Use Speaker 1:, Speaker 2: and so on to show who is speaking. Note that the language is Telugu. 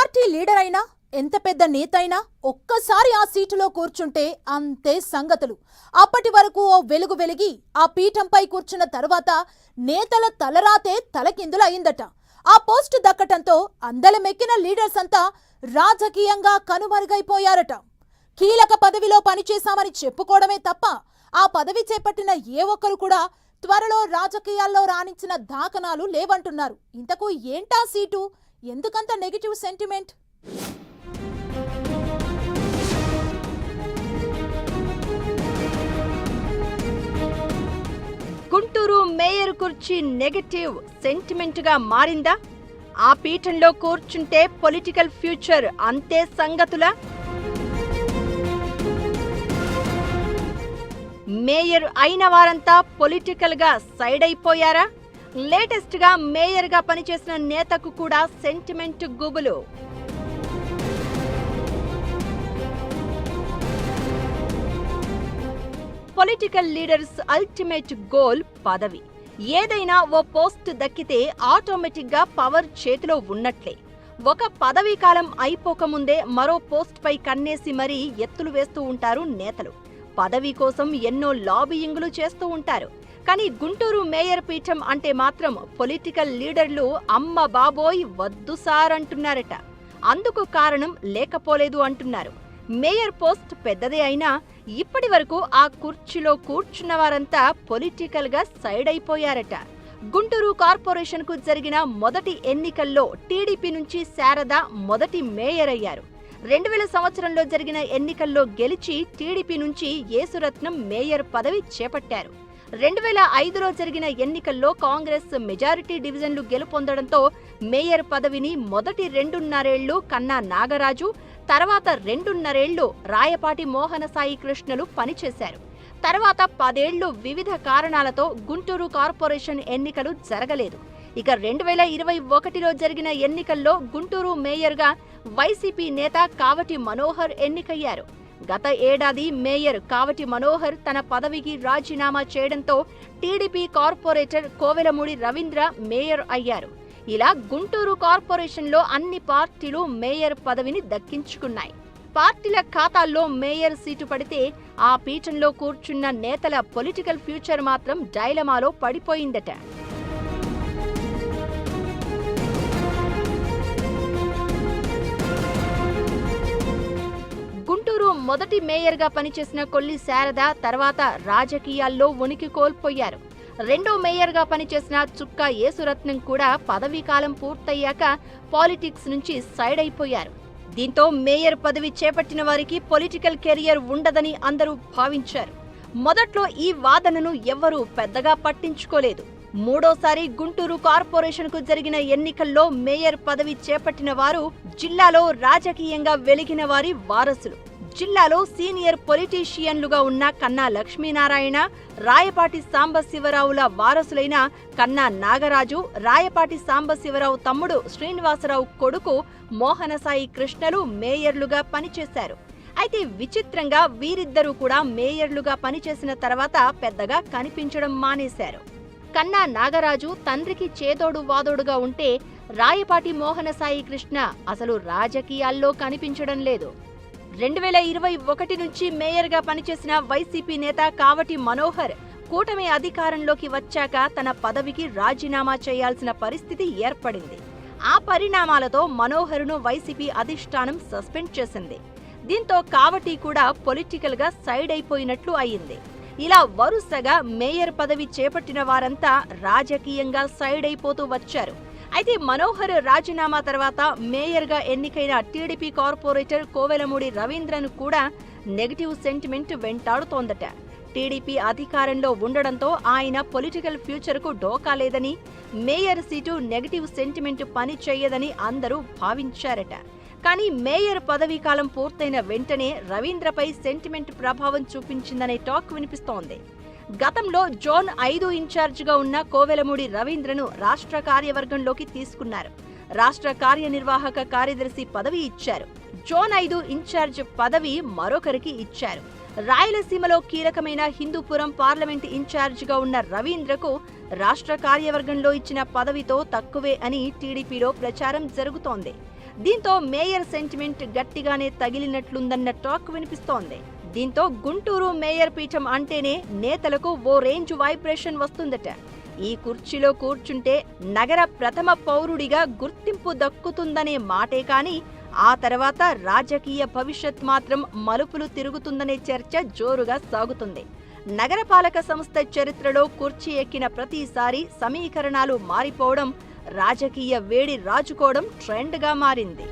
Speaker 1: పార్టీ లీడర్ అయినా ఎంత పెద్ద నేత అయినా ఒక్కసారి ఆ సీటులో కూర్చుంటే అంతే సంగతులు. అప్పటి వరకు ఓ వెలుగు వెలిగి ఆ పీఠంపై కూర్చున్న తర్వాత నేతల తలరాతే తలకిందులయ్యిందట. ఆ పోస్టు దక్కటంతో అందలమెక్కిన లీడర్స్ అంతా రాజకీయంగా కనుమరుగైపోయారట. కీలక పదవిలో పనిచేశామని చెప్పుకోవడమే తప్ప ఆ పదవి చేపట్టిన ఏ ఒక్కరు కూడా త్వరలో రాజకీయాల్లో రాణించిన దాఖనాలు లేవంటున్నారు. ఇంతకు ఏంటా సీటు? ఎందుకంత నెగిటివ్ సెంటిమెంట్?
Speaker 2: గుంటూరు మేయర్ కుర్చీ నెగటివ్ సెంటిమెంట్ గా మారిందా? ఆ పీఠంలో కూర్చుంటే పొలిటికల్ ఫ్యూచర్ అంతే సంగతులా? మేయర్ అయిన వారంతా పొలిటికల్ గా సైడ్ అయిపోయారా? లేటెస్ట్ గా మేయర్ గా పనిచేసిన నేతకు కూడా సెంటిమెంట్ గుబులు. పొలిటికల్ లీడర్స్ అల్టిమేట్ గోల్ పదవి. ఏదైనా ఓ పోస్ట్ దక్కితే ఆటోమేటిక్ గా పవర్ చేతిలో ఉన్నట్లే. ఒక పదవీ కాలం అయిపోకముందే మరో పోస్ట్ పై కన్నేసి మరీ ఎత్తులు వేస్తూ ఉంటారు నేతలు. పదవి కోసం ఎన్నో లాబియింగ్లు చేస్తూ ఉంటారు. కానీ గుంటూరు మేయర్ పీఠం అంటే మాత్రం పొలిటికల్ లీడర్లు అమ్మ బాబోయ్ వద్దు సార్ అంటున్నారట. అందుకు కారణం లేకపోలేదు అంటున్నారు. మేయర్ పోస్ట్ పెద్దదే అయినా ఇప్పటి వరకు ఆ కుర్చీలో కూర్చున్న వారంతా పొలిటికల్ గా సైడ్ అయిపోయారట. గుంటూరు కార్పొరేషన్ కు జరిగిన మొదటి ఎన్నికల్లో టీడీపీ నుంచి శారద మొదటి మేయర్ అయ్యారు. 2000 సంవత్సరంలో జరిగిన ఎన్నికల్లో గెలిచి టీడీపీ నుంచి యేసురత్నం మేయర్ పదవి చేపట్టారు. 2005లో జరిగిన ఎన్నికల్లో కాంగ్రెస్ మెజారిటీ డివిజన్లు గెలుపొందడంతో మేయర్ పదవిని మొదటి 2.5 ఏళ్లు కన్నా నాగరాజు, తర్వాత 2.5 ఏళ్లు రాయపాటి మోహనసాయి కృష్ణలు పనిచేశారు. తర్వాత 10 ఏళ్లు వివిధ కారణాలతో గుంటూరు కార్పొరేషన్ ఎన్నికలు జరగలేదు. ఇక 2021లో జరిగిన ఎన్నికల్లో గుంటూరు మేయర్గా వైసీపీ నేత కావటి మనోహర్ ఎన్నికయ్యారు. గత ఏడాది మేయర్ కావటి మనోహర్ తన పదవికి రాజీనామా చేయడంతో TDP corporator Kovelamudi Ravindra mayor అయ్యారు. ఇలా గుంటూరు కార్పొరేషన్లో అన్ని పార్టీలు మేయర్ పదవిని దక్కించుకున్నాయి. పార్టీల ఖాతాల్లో మేయర్ సీటు పడితే ఆ పీఠంలో కూర్చున్న నేతల పొలిటికల్ ఫ్యూచర్ మాత్రం డైలమాలో పడిపోయిందట. గుంటూరు మొదటి మేయర్గా పనిచేసిన కొల్లి శారద తర్వాత రాజకీయాల్లో ఉనికి కోల్పోయారు. రెండో మేయర్గా పనిచేసిన చుక్క యేసురత్నం కూడా పదవీ కాలం పూర్తయ్యాక పాలిటిక్స్ నుంచి సైడ్ అయిపోయారు. దీంతో మేయర్ పదవి చేపట్టిన వారికి పొలిటికల్ కెరియర్ ఉండదని అందరూ భావించారు. మొదట్లో ఈ వాదనను ఎవ్వరూ పెద్దగా పట్టించుకోలేదు. మూడోసారి గుంటూరు కార్పొరేషన్ కు జరిగిన ఎన్నికల్లో మేయర్ పదవి చేపట్టిన వారు జిల్లాలో రాజకీయంగా వెలిగిన వారి వారసులు. జిల్లాలో సీనియర్ పొలిటీషియన్లుగా ఉన్న కన్నా లక్ష్మీనారాయణ, రాయపాటి సాంబశివరావుల వారసులైన కన్నా నాగరాజు, రాయపాటి సాంబశివరావు తమ్ముడు శ్రీనివాసరావు కొడుకు మోహనసాయి కృష్ణలు మేయర్లుగా పనిచేశారు. అయితే విచిత్రంగా వీరిద్దరూ కూడా మేయర్లుగా పనిచేసిన తర్వాత పెద్దగా కనిపించడం మానేశారు. కన్నా నాగరాజు తండ్రికి చేదోడు వాదోడుగా ఉంటే రాయపాటి మోహనసాయి కృష్ణ అసలు రాజకీయాల్లో కనిపించడం లేదు. 2021 నుంచి మేయర్గా పనిచేసిన వైసీపీ నేత కావటి మనోహర్ కూటమి అధికారంలోకి వచ్చాక తన పదవికి రాజీనామా చేయాల్సిన పరిస్థితి ఏర్పడింది. ఆ పరిణామాలతో మనోహర్ను వైసీపీ అధిష్టానం సస్పెండ్ చేసింది. దీంతో కావటి కూడా పొలిటికల్ గా సైడ్ అయిపోయినట్లు అయింది. ఇలా వరుసగా మేయర్ పదవి చేపట్టిన వారంతా రాజకీయంగా సైడ్ అయిపోతూ వచ్చారు. అయితే మనోహర్ రాజీనామా తర్వాత మేయర్గా ఎన్నికైన టీడీపీ కార్పొరేటర్ కోవెలమూడి రవీంద్రను కూడా నెగటివ్ సెంటిమెంట్ వెంటాడుతోందట. టీడీపీ అధికారంలో ఉండడంతో ఆయన పొలిటికల్ ఫ్యూచర్కు డోకా లేదని, మేయర్ సీటు నెగటివ్ సెంటిమెంట్ పని చేయదని అందరూ భావించారట. కానీ మేయర్ పదవీ కాలం పూర్తయిన వెంటనే రవీంద్రపై సెంటిమెంట్ ప్రభావం చూపించిందనే టాక్ వినిపిస్తోంది. గతంలో జోన్ 5 ఇన్ఛార్జిగా ఉన్న కోవెలమూడి రవీంద్రను రాష్ట్ర కార్యవర్గంలోకి తీసుకున్నారు. రాష్ట్ర కార్యనిర్వాహక కార్యదర్శి పదవి ఇచ్చారు. జోన్ 5 ఇన్ఛార్జ్ పదవి మరొకరికి ఇచ్చారు. రాయలసీమలో కీలకమైన హిందూపురం పార్లమెంట్ ఇన్ఛార్జిగా ఉన్న రవీంద్రకు రాష్ట్ర కార్యవర్గంలో ఇచ్చిన పదవితో తక్కువే అని టీడీపీలో ప్రచారం జరుగుతోంది. దీంతో మేయర్ సెంటిమెంట్ గట్టిగానే తగిలినట్లుందన్న టాక్ వినిపిస్తోంది. దీంతో గుంటూరు మేయర్ పీఠం అంటేనే నేతలకు ఓ రేంజ్ వైబ్రేషన్ వస్తుందట. ఈ కుర్చీలో కూర్చుంటే నగర ప్రథమ పౌరుడిగా గుర్తింపు దక్కుతుందనే మాటే కాని ఆ తర్వాత రాజకీయ భవిష్యత్ మాత్రం మలుపులు తిరుగుతుందనే చర్చ జోరుగా సాగుతుంది. నగరపాలక సంస్థ చరిత్రలో కుర్చీ ఎక్కిన ప్రతిసారి సమీకరణాలు మారిపోవడం, రాజకీయ వేడి రాజుకోవడం ట్రెండ్గా మారింది.